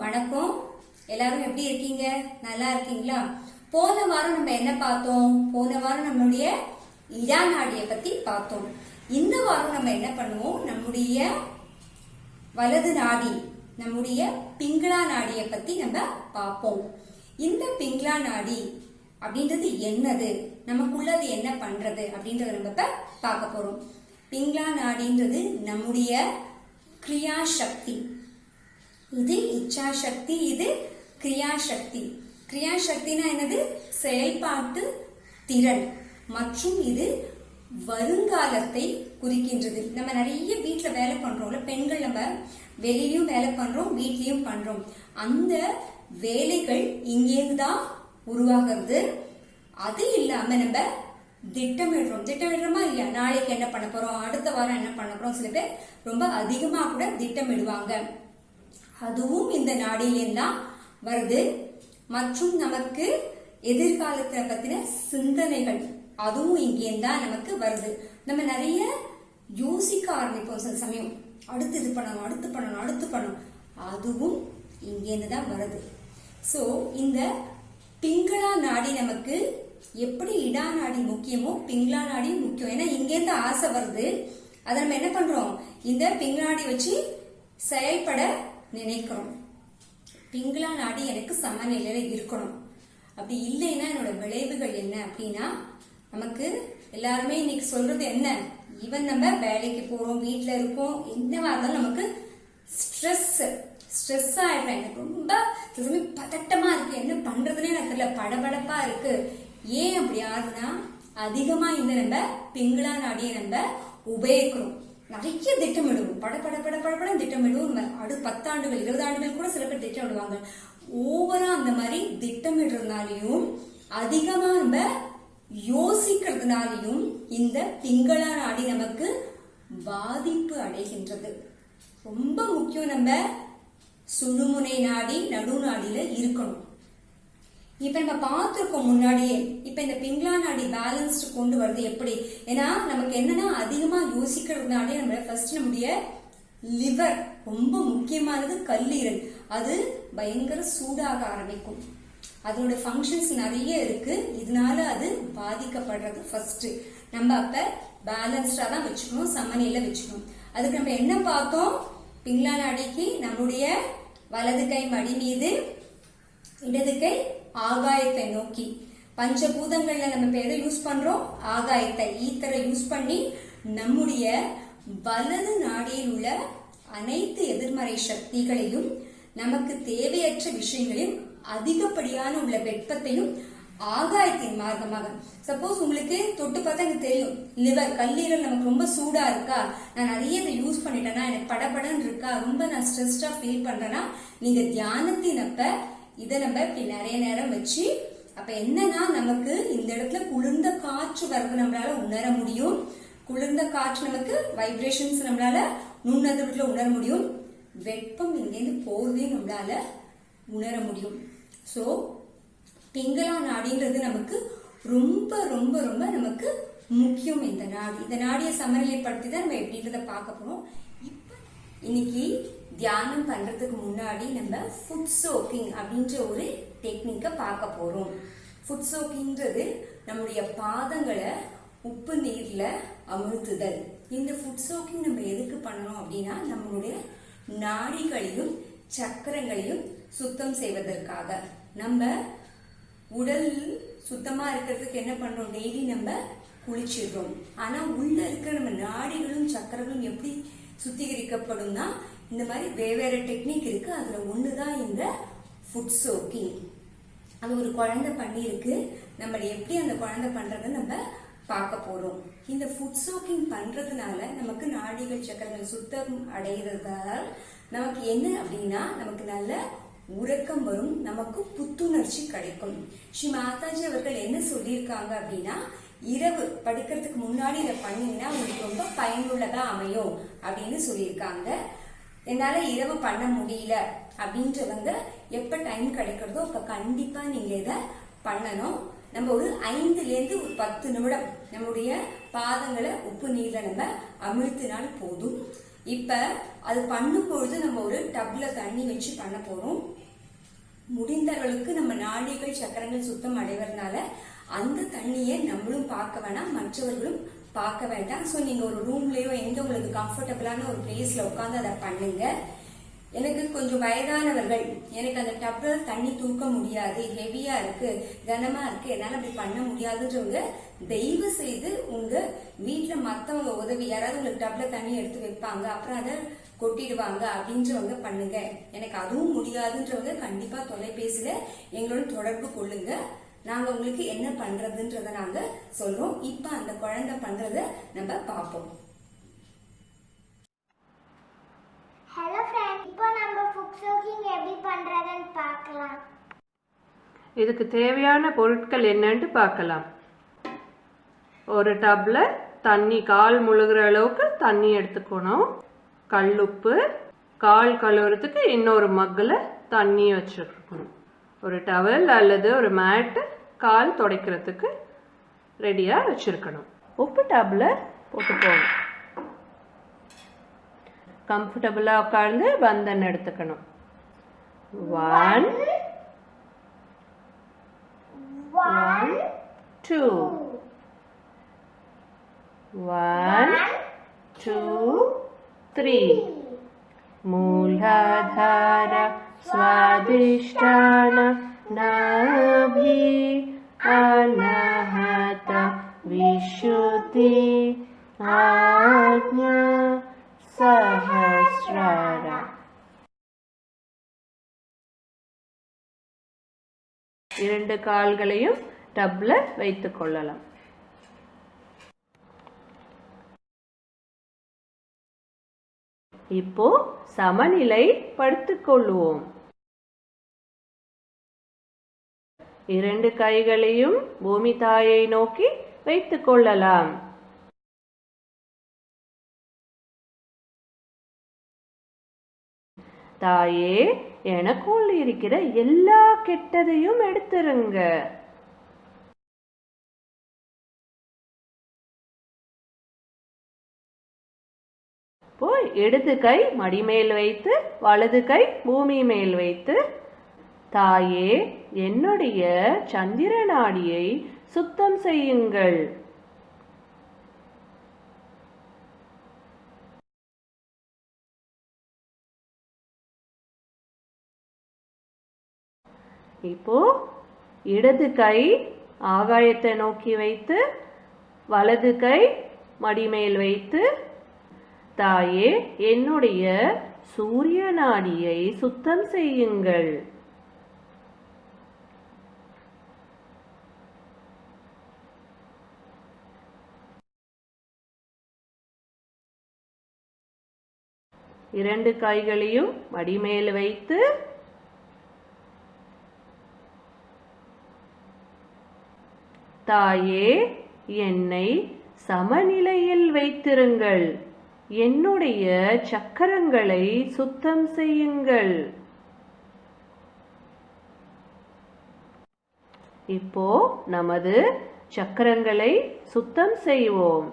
வணக்கம். எல்லாரும் எப்படி இருக்கீங்க? நல்லா இருக்கீங்களா? போன வாரம் நம்ம என்ன பார்த்தோம்? போன வாரம் நம்மளுடைய இடா நாடியை பத்தி பார்த்தோம். இந்த வாரம் நம்ம என்ன பண்ணுவோம்? நம்முடைய வலது நாடி, நம்முடைய பிங்களா நாடியை பத்தி நம்ம பார்ப்போம். இந்த பிங்களா நாடி அப்படின்றது என்னது, நமக்குள்ளது என்ன பண்றது அப்படின்றத நம்ம இப்ப பார்க்க போறோம். பிங்களா நாடின்றது நம்முடைய கிரியா சக்தி. இது இச்சா சக்தி, இது கிரியா சக்தி. கிரியா சக்தினா என்னது? செயல்பாட்டு திறன். மற்றும் இது வருங்காலத்தை குறிக்கின்றது. நம்ம நிறைய வீட்டுல வேலை பண்றோம்ல, பெண்கள் நம்ம வெளியிலயும் வேலை பண்றோம், வீட்லயும் பண்றோம். அந்த வேலைகள் இங்கேருந்து தான் உருவாகிறது. அது இல்லாம நம்ம திட்டமிடுறோமா இல்லையா? நாளைக்கு என்ன பண்ண போறோம், அடுத்த வாரம் என்ன பண்ண போறோம். சில பேர் ரொம்ப அதிகமா கூட திட்டமிடுவாங்க. அதுவும் இந்த நாடியிலேருந்து தான் வருது. மற்றும் நமக்கு எதிர்காலத்தை பத்தின சிந்தனைகள், அதுவும் இங்கேருந்து தான் நமக்கு வருது. நம்ம நிறைய யோசிக்க ஆரம்பிப்போம். சில சமயம் அடுத்து இது பண்ணணும், அடுத்து பண்ணணும். அதுவும் இங்கேருந்து தான் வருது. சோ இந்த பிங்களா நாடி நமக்கு எப்படி இடா நாடி முக்கியமோ பிங்களா நாடியும் முக்கியம். ஏன்னா இங்கேருந்து ஆசை வருது. அதை நம்ம என்ன பண்றோம்? இந்த பிங்களா நாடி வச்சு செயல்பட நினைக்கிறோம். பிங்களா நாடி எனக்கு சமநிலையில இருக்கணும். அப்படி இல்லைன்னா என்னோட விளைவுகள் என்ன அப்படின்னா, நமக்கு எல்லாருமே இன்னைக்கு சொல்றது என்ன? ஈவன் நம்ம வேலைக்கு போறோம், வீட்டுல இருக்கோம், என்னவா இருந்தாலும் நமக்கு ஸ்ட்ரெஸ் ஆயிடுறேன். எனக்கு ரொம்ப பதட்டமா இருக்கு, என்ன பண்றதுன்னே எனக்கு தெரியல, படபடப்பா இருக்கு. ஏன் அப்படி ஆகுதுன்னா, அதிகமா இந்த நம்ம பிங்களா நாடியை நம்ம உபயோகிக்கிறோம். நிறைய திட்டமிடுவோம், படப்பட திட்டமிடுவோம். 10 ஆண்டுகள் 20 ஆண்டுகள் கூட சில பேர் திட்டமிடுவாங்க. ஓவரா அந்த மாதிரி திட்டமிடுறதுனாலையும் அதிகமா நம்ம யோசிக்கிறதுனாலையும் இந்த பிங்களா நாடி நமக்கு பாதிப்பு அடைகின்றது. ரொம்ப முக்கியம், நம்ம சுழுமுனை நாடி நடு நாடியில இருக்கணும். இப்ப நம்ம பார்த்திருக்கோம் முன்னாடியே. இப்ப இந்த பிங்களா நாடி பேலன்ஸ்ட் கொண்டு வருது எப்படி? ஏன்னா நமக்கு என்னன்னா, அதிகமா யோசிக்கிறதுனாலே நம்ம ஃபர்ஸ்ட் நம்முடைய லிவர், ரொம்ப முக்கியமானது கல்லீரல், அது பயங்கர சூடாக ஆரம்பிக்கும். அதோட ஃபங்க்ஷன்ஸ் நிறைய இருக்கு. இதனால அது பாதிக்கப்படுறது. ஃபர்ஸ்ட் நம்ம அப்ப பேலன்ஸ்டா தான் வச்சுக்கணும், சமநிலையில வச்சுக்கணும். அதுக்கு நம்ம என்ன பார்த்தோம்? பிங்களா நாடிக்கு நம்முடைய வலது கை மடி மீது, இடது கை ஆகாயத்தை நோக்கி. பஞ்சபூதங்கள்ல நம்ம எதை யூஸ் பண்றோம்? ஆகாயத்தை, ஈத்தரை யூஸ் பண்ணி நம்முடைய வலது நாடியில் உள்ள அனைத்து எதிர்மறை சக்திகளையும், நமக்கு தேவையற்ற விஷயங்களையும், அதிகப்படியான உள்ள வெப்பத்தையும் ஆகாயத்தின் மார்க்கமாக. சப்போஸ் உங்களுக்கு தொட்டு பார்த்தா எனக்கு தெரியும், லிவர், கல்லீரல் நமக்கு ரொம்ப சூடா இருக்கா, நான் நிறைய இதை யூஸ் பண்ணிட்டேன்னா, எனக்கு படபடன்னு இருக்கா, ரொம்ப நான் ஸ்ட்ரெஸ்டா ஃபீல் பண்றேன்னா, நீங்க தியானத்தின் அப்ப இதை நம்ம இப்படி நிறைய நேரம் வச்சு, அப்ப என்னன்னா நமக்கு இந்த இடத்துல குளிர்ந்த காற்று வர்றது நம்மளால உணர முடியும். குளிர்ந்த காற்று நமக்கு வைப்ரேஷன்ஸ் நம்மளால நுண்ணதிர்வுல உணர முடியும். வெப்பம் இங்கேருந்து போறதையும் நம்மளால உணர முடியும். சோ பிங்களா நாடின்றது நமக்கு ரொம்ப ரொம்ப ரொம்ப நமக்கு முக்கியம். இந்த நாடி, இந்த நாடியை சமநிலைப்படுத்தி தான் நம்ம எப்படின்றத பார்க்க போறோம். இன்னைக்கு தியானம் பண்றதுக்கு முன்னாடி நம்ம ஃபுட் சோக்கிங் அப்படின்ற ஒரு டெக்னிக்க பார்க்க போறோம். ஃபுட் சோக்கிங்ன்றது நம்முடைய பாதங்களை உப்பு நீர்ல அமிழ்த்துதல். இந்த ஃபுட் சோக்கிங் நம்ம எதுக்கு பண்ணணும் அப்படின்னா, நம்மளுடைய நாடிகளையும் சக்கரங்களையும் சுத்தம் செய்வதற்காக. நம்ம உடல் சுத்தமா இருக்கிறதுக்கு என்ன பண்றோம்? டெய்லி நம்ம குளிச்சிடுறோம். ஆனா உள்ள இருக்கிற நம்ம நாடிகளும் சக்கரங்களும் எப்படி சுத்திகரிக்கப்படும்னா, இந்த மாதிரி வெவ்வேறு டெக்னிக் இருக்கு. அதுல ஒண்ணுதான் இந்த ஃபுட் சோக்கிங். அது ஒரு குழந்தை பண்ணிருக்கு. நம்ம எப்படி அந்த குழந்தை பண்றதுன்னு நம்ம பார்க்க போறோம். இந்த ஃபுட் சோக்கிங் பண்றதுனால நமக்கு நாடிகள் சக்கரங்கள் சுத்தம் அடைகிறதால நமக்கு என்ன அப்படின்னா, நமக்கு நல்ல உறக்கம் வரும், நமக்கு புத்துணர்ச்சி கிடைக்கும். ஸ்ரீ மாதாஜி அவர்கள் என்ன சொல்லியிருக்காங்க அப்படின்னா, இரவு படுக்கிறதுக்கு முன்னாடி இதை பண்ணீங்கன்னா உங்களுக்கு ரொம்ப பயனுள்ளதா அமையும் அப்படின்னு சொல்லியிருக்காங்க. என்னால இரவு பண்ண முடியல அப்படின்றவங்க எப்ப டைம் கிடைக்கிறதோ அப்ப கண்டிப்பா நீங்க இதை பண்ணணும். நம்ம ஒரு 5 to 10 நிமிடம் நம்முடைய பாதங்களை உப்பு நீர்ல நம்ம அமிழ்த்தினால் போதும். இப்ப அது பண்ணும் பொழுது நம்ம ஒரு டப்ல தண்ணி வச்சு பண்ண போறோம். முடிந்தவர்களுக்கு நம்ம நாடிகள் சக்கரங்கள் சுத்தம் அடைவதனால அந்த தண்ணியை நம்மளும் பார்க்க வேணாம், மற்றவர்களும் பார்க்க வேண்டாம். ஸோ நீங்க ஒரு ரூம்லயோ எங்க உங்களுக்கு கம்ஃபர்டபுளான ஒரு பிளேஸ்ல உட்காந்து அதை பண்ணுங்க. எனக்கு கொஞ்சம் வயதானவர்கள், எனக்கு அந்த டப்ல தண்ணி தூக்க முடியாது, ஹெவியா இருக்கு, கனமா இருக்கு, என்னால அப்படி பண்ண முடியாதுன்றவங்க தயவு செய்து உங்க வீட்டுல மத்தவங்க உதவி, யாராவது உங்களுக்கு டப்ல தண்ணி எடுத்து வைப்பாங்க, அப்புறம் அதை கொட்டிடுவாங்க அப்படின்றவங்க பண்ணுங்க. எனக்கு அதுவும் முடியாதுன்றவங்க கண்டிப்பா தொலைபேசியில எங்களோட தொடர்பு கொள்ளுங்க. நாங்க உங்களுக்கு என்ன பண்றதுன்றத நாங்க சொல்றோம். இப்ப அந்த குழந்தை பண்றத நம்ம பார்ப்போம். ஹலோ ஃப்ரெண்ட்ஸ், இப்போ நம்ம ஃபுட் சோக்கிங் எப்படி பண்றதுன்னு பார்க்கலாம். இதுக்கு தேவையான பொருட்கள் என்னன்னு பார்க்கலாம். ஒரு டப்ல தண்ணி கால் முழுகிற அளவுக்கு தண்ணி எடுத்துக்கணும். கல்லுப்பு, கால் கழுவுறதுக்கு இன்னொரு மக்கில் தண்ணி வச்சுருக்கணும். ஒரு டவல் அல்லது ஒரு மேட்டு கால் துடைக்கிறதுக்கு ரெடியாக வச்சுருக்கணும். உப்பு டப்பில் போட்டுக்கோணும். கம்ஃபர்டபுளாக உட்கார்ந்து பந்தன் எடுத்துக்கணும். 1 2 1 2 3 मूलाधार स्वादिष्टान नाभि अनाहत विशुद्धि आज्ञा सहस्रार. இரண்டு கால்களையும் டப்ல வைத்துக் கொள்ளலாம். இப்போ சமநிலை படுத்திக் கொள்வோம். இரண்டு கைகளையும் பூமி தாயை நோக்கி வைத்துக் கொள்ளலாம். தாயே, எனக்குள் இருக்கிற எல்லா கெட்டதையும் எடுத்துருங்க. போய் இடது கை மடிமேல் வைத்து வலது கை பூமி மேல் வைத்து, தாயே, என்னுடைய சந்திர நாடியை சுத்தம் செய்யுங்கள். இப்போ இடது கை ஆகாயத்தை நோக்கி வைத்து வலது கை மடிமேல் வைத்து, தாயே, என்னுடைய சூரிய நாடியை சுத்தம் செய்யுங்கள். இரண்டு கைகளையும் மடிமேல் வைத்து, தாயே, என்னை சமநிலையில் வைத்திருங்கள். என்னுடைய சக்கரங்களை சுத்தம் செய்யுங்கள். இப்போ நமது சக்கரங்களை சுத்தம் செய்வோம்.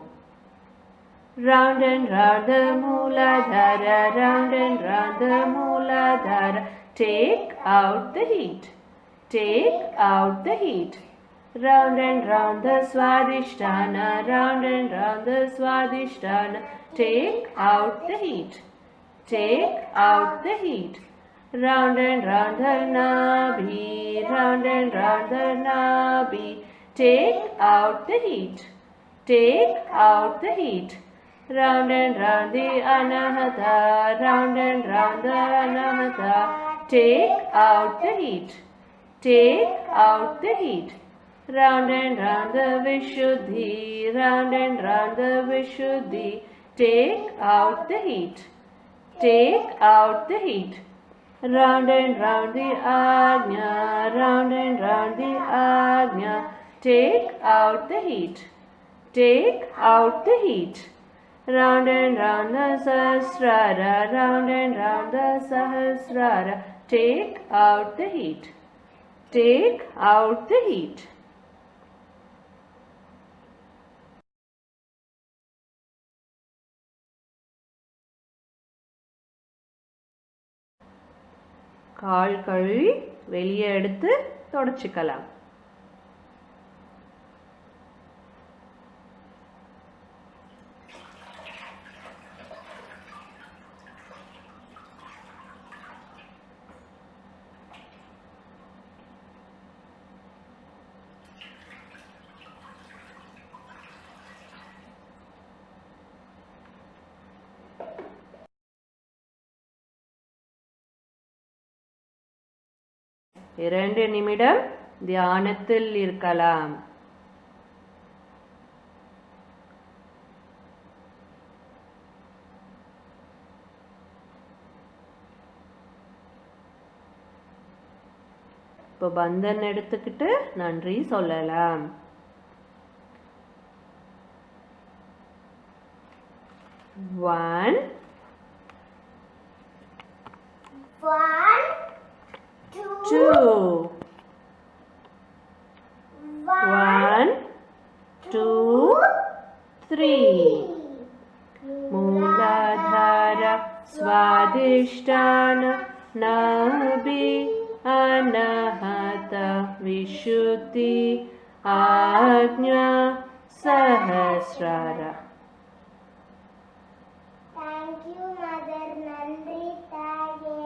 Round and round the Mooladhara, round and round the Mooladhara. Take out the heat. Take out the heat. Round and round the Swadhisthana, round and round the Swadhisthana. Take out the heat. Take out the heat. Round and round the Nabhi, round and round the Nabhi. Take out the heat. Take out the heat. Round and round the Anahata, round and round the Anahata. Take out the heat. Take out the heat. Round and round the Vishuddhi, round and round the Vishuddhi. Take out the heat. Take out the heat. Round and round the Ajna, round and round the Ajna. Take out the heat. Take out the heat. Round and round the Sahasrara, round and round the Sahasrara. Take out the heat. Take out the heat. கால் கழுவி வெளியே எடுத்து தொடச்சிக்கலாம். இரண்டு நிமிடம் தியானத்தில் இருக்கலாம். இப்போ பந்தன் எடுத்துக்கிட்டு நன்றி சொல்லலாம். One, two. One, two, three. Mooladhara swadhisthana nabhi anahata vishuddhi ajna sahasrara. Thank you, Mother. Nandri Taye.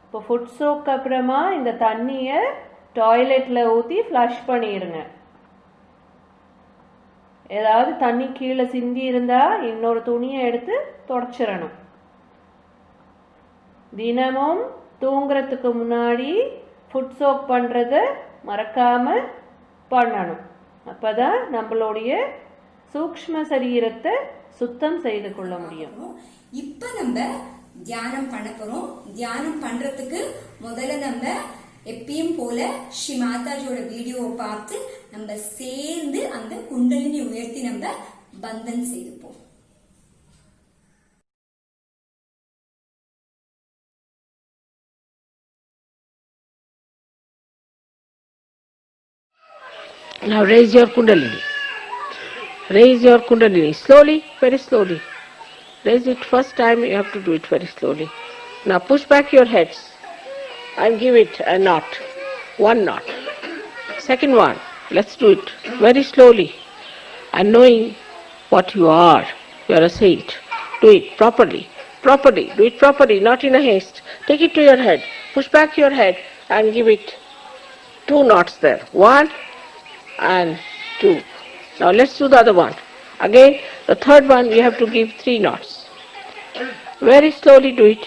இப்போ ஃபுட் சோக்கு அப்புறமா இந்த தண்ணியை டாய்லெட்டில் ஊற்றி ஃப்ளஷ் பண்ணிடுங்க. ஏதாவது தண்ணி கீழே சிந்தி இருந்தால் இன்னொரு துணியை எடுத்து தொடச்சிடணும். தினமும் தூங்குறதுக்கு முன்னாடி ஃபுட் சோக் பண்ணுறத மறக்காமல் பண்ணணும். அப்போ தான் நம்மளுடைய சூக்ஷ்ம சரீரத்தை சுத்தம் செய்து கொள்ள முடியும். இப்போ நம்ம தியானம் பண்ண போறோம். தியானம் பண்றதுக்கு முதல்ல நம்ம எப்பயும் போல ஸ்ரீ மாதாஜியோட வீடியோவை பார்த்து நம்ம சேர்ந்து அந்த குண்டலினி உயர்த்தி நம்ம Bandhan செய்துப்போம். Now raise your kundalini. Raise your kundalini slowly, very slowly. Raise it first time, you have to do it very slowly. Now push back your heads and give it a knot. One knot. Second one, let's do it very slowly. And knowing what you are a saint. Do it properly. Properly. Do it properly, not in a haste. Take it to your head. Push back your head and give it 2 knots there. 1 and 2. Now let's do the other one. Again, the third one we have to give 3 knots. Very slowly do it.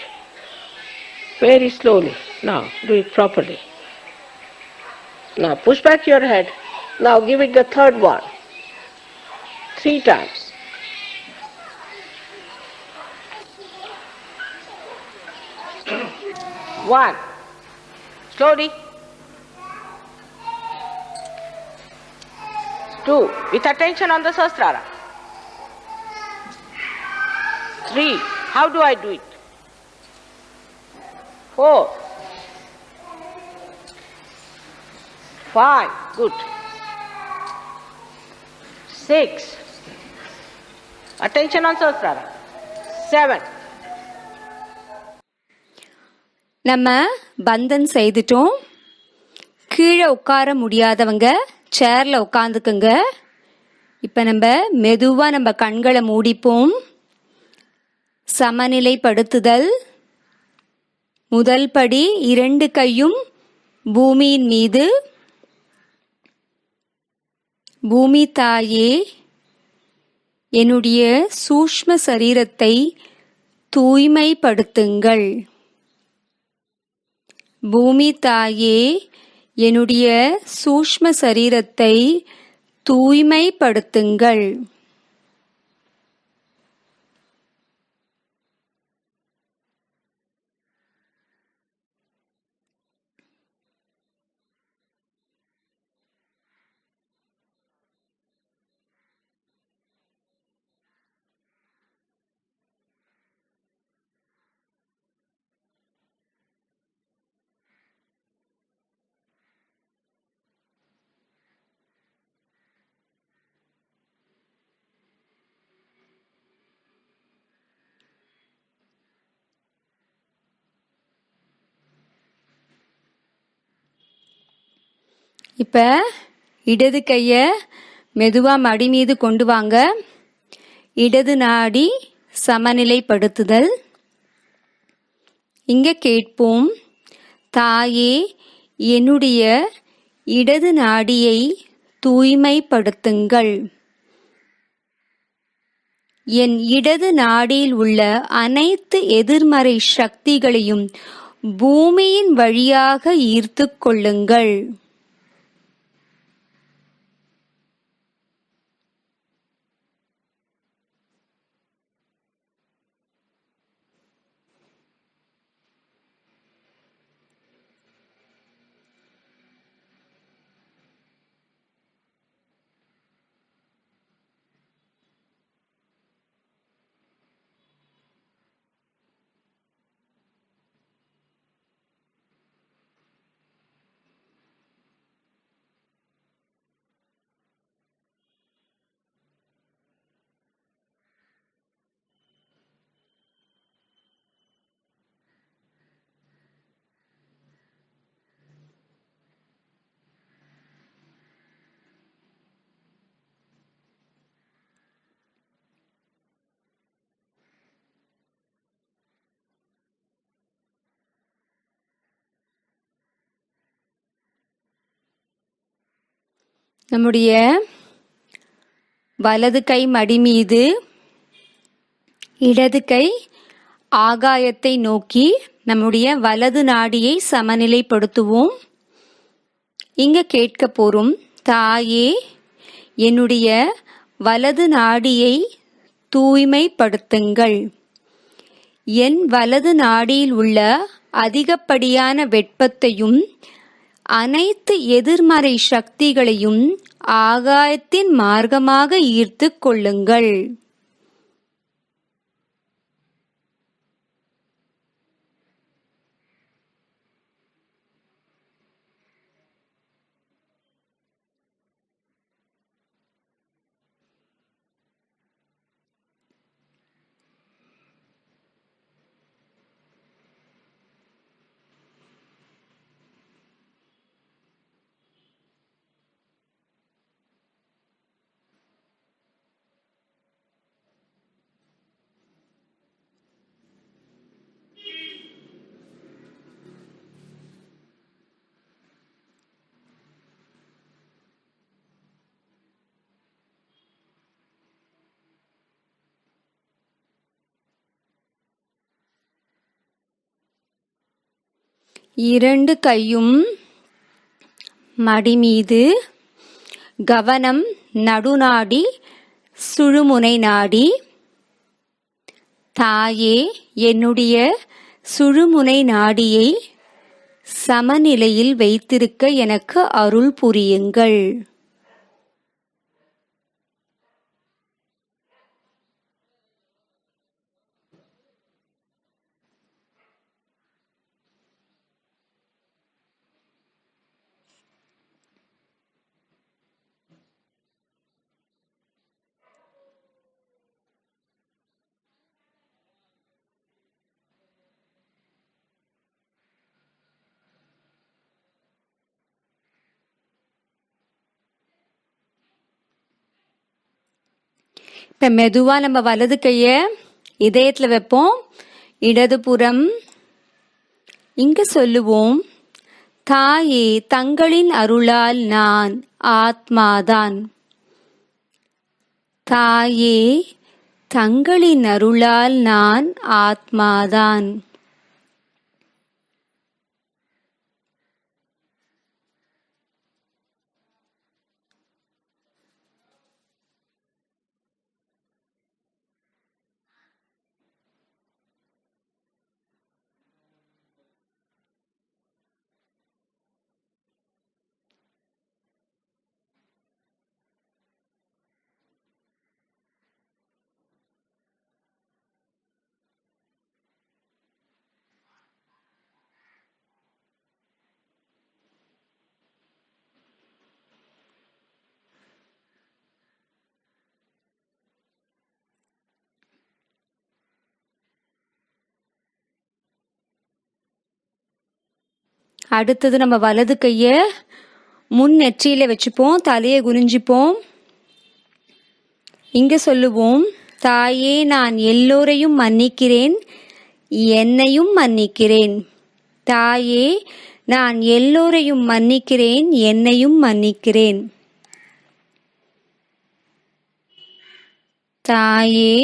Very slowly. Now do it properly. Now push back your head. Now give it the third one. 3 times. One. Slowly. 2. With attention on the Sahasrara. 3. How do I do it? 4. 5. Good. 6. Attention on Sahasrara. 7. நம்ம பந்தன் செய்துட்டோம். கீழே உட்கார முடியாதவங்க சேர்ல உட்காந்துக்குங்க. இப்ப நம்ம மெதுவா நம்ம கண்களை மூடிப்போம். சமநிலைப்படுத்துதல். முதல் படி 2 கையும் பூமியின் மீது. பூமி தாயே, என்னுடைய சூக்ஷ்ம சரீரத்தை தூய்மைப்படுத்துங்கள். பூமி தாயே, என்னுடைய சூக்ஷ்ம சரீரத்தை தூய்மைப்படுத்துங்கள். இப்போ இடது கையை மெதுவாக மடி மீது கொண்டு வாங்க. இடது நாடி சமநிலைப்படுத்துதல். இங்கே கேட்போம், தாயே என்னுடைய இடது நாடியை தூய்மைப்படுத்துங்கள். என் இடது நாடியில் உள்ள அனைத்து எதிர்மறை சக்திகளையும் பூமியின் வழியாக ஈர்த்து கொள்ளுங்கள். நம்முடைய வலது கை மடி மீது, இடது கை ஆகாயத்தை நோக்கி நம்முடைய வலது நாடியை சமநிலைப்படுத்துவோம். இங்க கேட்க போறோம், தாயே என்னுடைய வலது நாடியை தூய்மைப்படுத்துங்கள். என் வலது நாடியில் உள்ள அதிகப்படியான வெப்பத்தையும் அனைத்து எதிர்மறை சக்திகளையும் ஆகாயத்தின் மார்க்கமாக ஈர்த்து கொள்ளுங்கள். இரண்டு கையும் மடி மீது, கவனம் நடுநாடி சுழுமுனை நாடி. தாயே என்னுடைய சுழுமுனை நாடியை சமநிலையில் வைத்திருக்க எனக்கு அருள் புரியுங்கள். இப்போ மெதுவாக நம்ம வலது கையை இதயத்தில் வைப்போம். இடதுபுறம் இங்க சொல்லுவோம், தாயே தங்களின் அருளால் நான் ஆத்மாதான். தாயே தங்களின் அருளால் நான் ஆத்மாதான். அடுத்தது நம்ம வலது கையை முன் நெற்றியில வச்சுப்போம், தலையை குனிஞ்சிப்போம். இங்க சொல்லுவோம், தாயே நான் எல்லோரையும் மன்னிக்கிறேன், என்னையும் மன்னிக்கிறேன். தாயே நான் எல்லோரையும் மன்னிக்கிறேன், என்னையும் மன்னிக்கிறேன். தாயே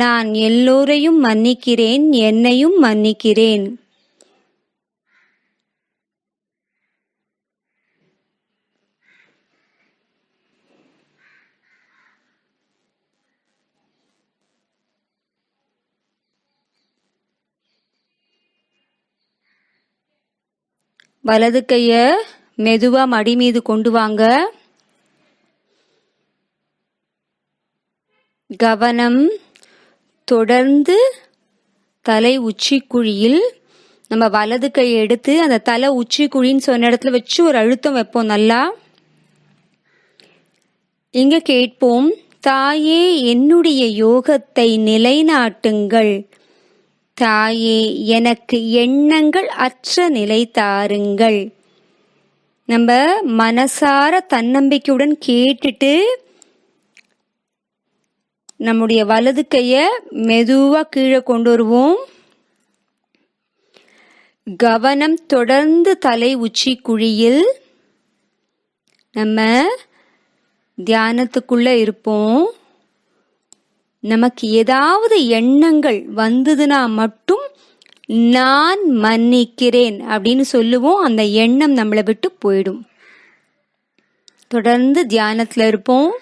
நான் எல்லோரையும் மன்னிக்கிறேன், என்னையும் மன்னிக்கிறேன். வலது கைய மெதுவா மடி மீது கொண்டு வாங்க. கவனம் தொடர்ந்து தலை உச்சி குழியில். நம்ம வலது கையை எடுத்து அந்த தலை உச்சி குழின்னு சொன்ன இடத்துல வச்சு ஒரு அழுத்தம் வைப்போம் நல்லா. இங்க கேட்போம், தாயே என்னுடைய யோகத்தை நிலைநாட்டுங்கள், தாயே எனக்கு எண்ணங்கள் அற்ற நிலை தாருங்கள். நம்ம மனசார தன்னம்பிக்கையுடன் கேட்டுட்டு நம்முடைய வலது கைய மெதுவா கீழே கொண்டு வருவோம். கவனம் தொடர்ந்து தலை உச்சி குழியில். நம்ம தியானத்துக்குள்ள இருப்போம். நமக்கு ஏதாவது எண்ணங்கள் வந்ததுன்னா மட்டும் நான் மன்னிக்கிறேன் அப்படின்னு சொல்லுவோம். அந்த எண்ணம் நம்மளை விட்டு போயிடும். தொடர்ந்து தியானத்துல இருப்போம்.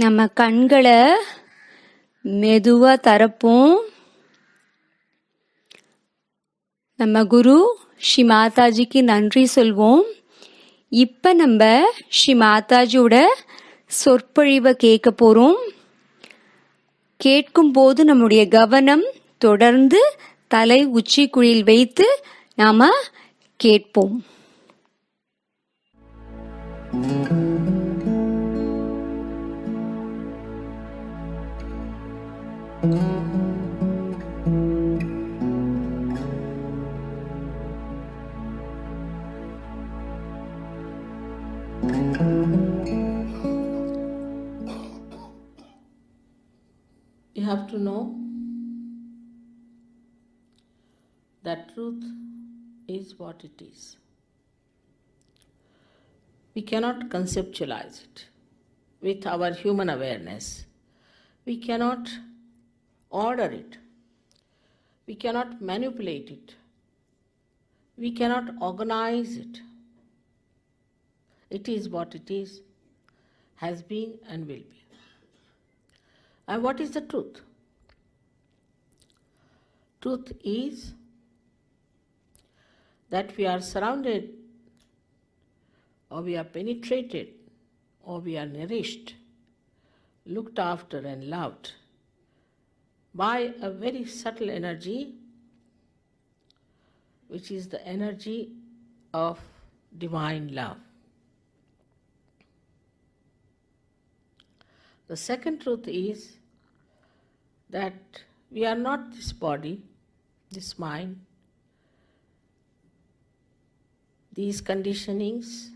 நம்ம கண்களை மெதுவா திறப்போம். நம்ம குரு ஸ்ரீ மாதாஜிக்கு நன்றி சொல்வோம். இப்ப நம்ம ஸ்ரீ மாதாஜியோட சொற்பொழிவை கேட்க போறோம். கேட்கும் போது நம்முடைய கவனம் தொடர்ந்து தலை உச்சி குழியில் வைத்து நாம கேட்போம். You have to know that truth is what it is. We cannot conceptualize it with our human awareness. We cannot order it. We cannot manipulate it. We cannot organize it. It is what it is, has been and will be. And what is the truth? Truth is that we are surrounded, or we are penetrated, or we are nourished, looked after and loved by a very subtle energy, which is the energy of divine love. The second truth is that we are not this body, this mind, these conditionings,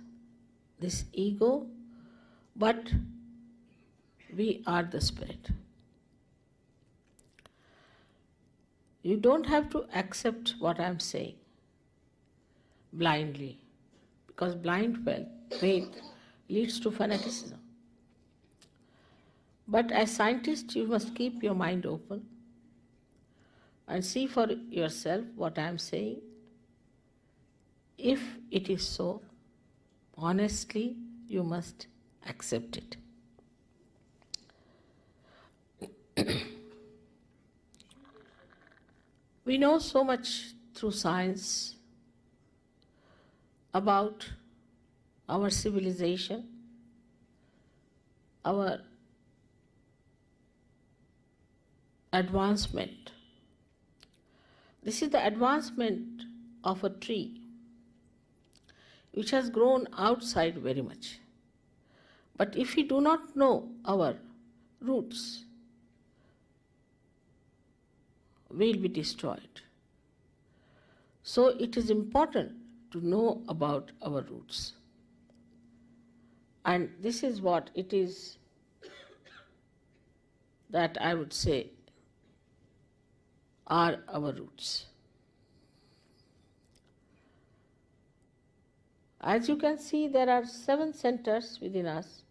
this ego, but we are the spirit. You don't have to accept what I am saying blindly, because blind faith leads to fanaticism. But as scientists, you must keep your mind open and see for yourself what I am saying. If it is so, honestly, you must accept it. We know so much through science about our civilization, our advancement. This is the advancement of a tree which has grown outside very much. But if we do not know our roots, we will be destroyed. So it is important to know about our roots. And this is what it is that I would say are our roots. As you can see, there are 7 centers within us.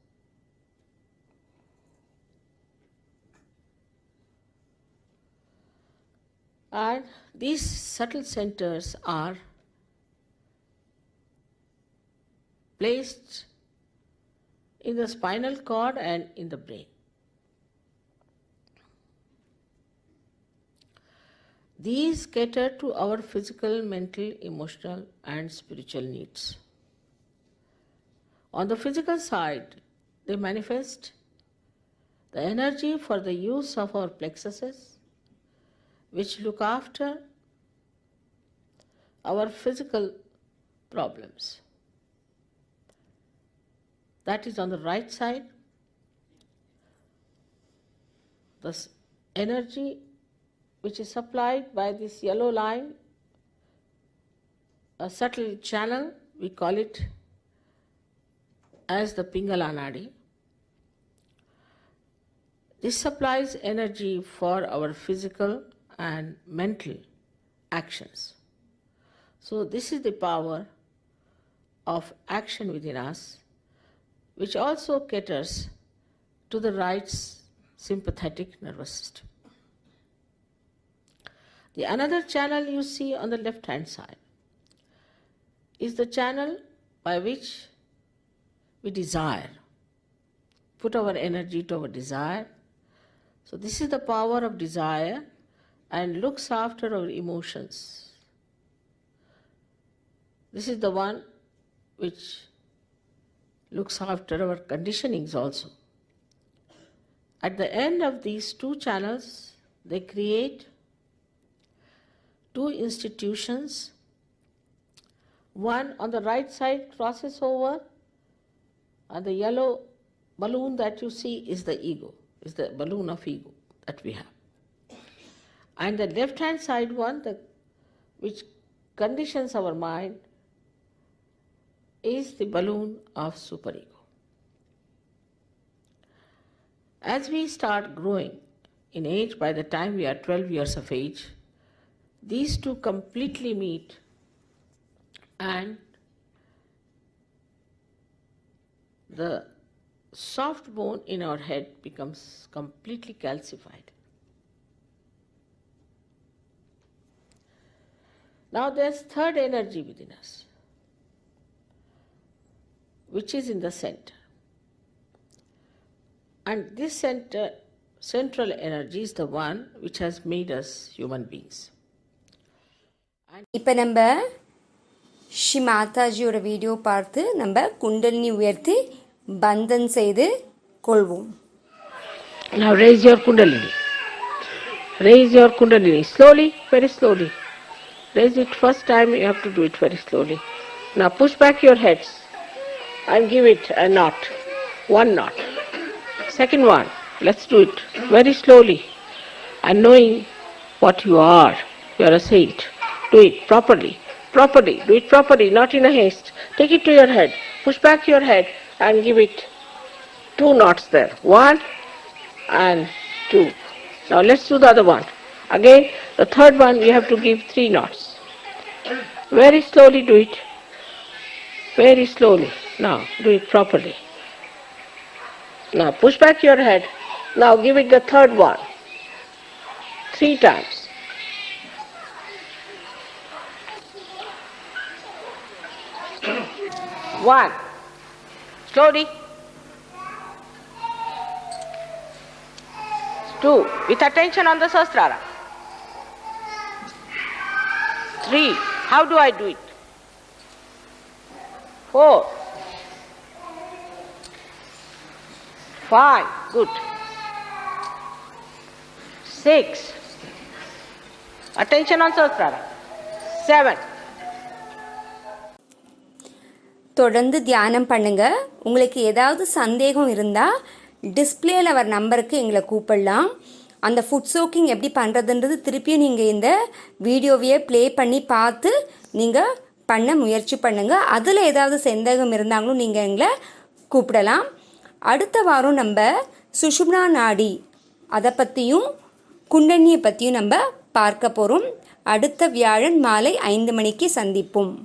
And these subtle centers are placed in the spinal cord and in the brain. These cater to our physical, mental, emotional, and spiritual needs. On the physical side, they manifest the energy for the use of our plexuses, which look after our physical problems. That is on the right side. The energy which is supplied by this yellow line, a subtle channel, we call it as the Pingala Nadi. This supplies energy for our physical and mental actions. So this is the power of action within us, which also caters to the right sympathetic nervous system. The another channel you see on the left hand side is the channel by which we desire, put our energy to our desire. So this is the power of desire and looks after our emotions. This is the one which looks after our conditionings also. At the end of these 2 channels, they create 2 institutions. One on the right side crosses over, and the yellow balloon that you see is the ego, is the balloon of ego that we have. And the left hand side one, which conditions our mind, is the balloon of superego. As we start growing in age, by the time we are 12 years of age, these 2 completely meet, and the soft bone in our head becomes completely calcified. Now there's third energy within us, which is in the center. And this central energy is the one which has made us human beings. இப்போ நம்ம Sri மாதாஜியோட video பார்த்து நம்ம குண்டலினி உயர்த்தி பந்தன் செய்து கொள்வோம். Now raise your kundalini. Raise your kundalini slowly, very slowly. Raise it first time, you have to do it very slowly. Now push back your heads and give it a knot, one knot. Second one, let's do it very slowly and knowing what you are. You are a saint. Do it properly, do it properly, not in a haste. Take it to your head, push back your head and give it 2 knots there, 1 and 2. Now let's do the other one. Again, the third one we have to give 3 knots. Very slowly do it. Very slowly. Now do it properly. Now push back your head. Now give it the third one. 3 times. 1. Slowly. 2. With attention on the Sahasrara. 3. How do I do it? 4. 5. Good. 6. Attention on Sahasrara. 7. தொடர்ந்து தியானம் பண்ணுங்க. உங்களுக்கு ஏதாவது சந்தேகம் இருந்தால் டிஸ்பிளேல வர நம்பருக்கு எங்களை கூப்பிடலாம். அந்த ஃபுட் சோக்கிங் எப்படி பண்ணுறதுன்றது திருப்பியும் நீங்கள் இந்த வீடியோவையே ப்ளே பண்ணி பார்த்து நீங்கள் பண்ண முயற்சி பண்ணுங்கள். அதில் ஏதாவது சந்தேகம் இருந்தாங்களும் நீங்கள் எங்களை கூப்பிடலாம். அடுத்த வாரம் நம்ம சுஷும்னா நாடி அதை பற்றியும் குண்டலினியை பற்றியும் நம்ம பார்க்க போகிறோம். அடுத்த வியாழன் மாலை 5 மணிக்கு சந்திப்போம்.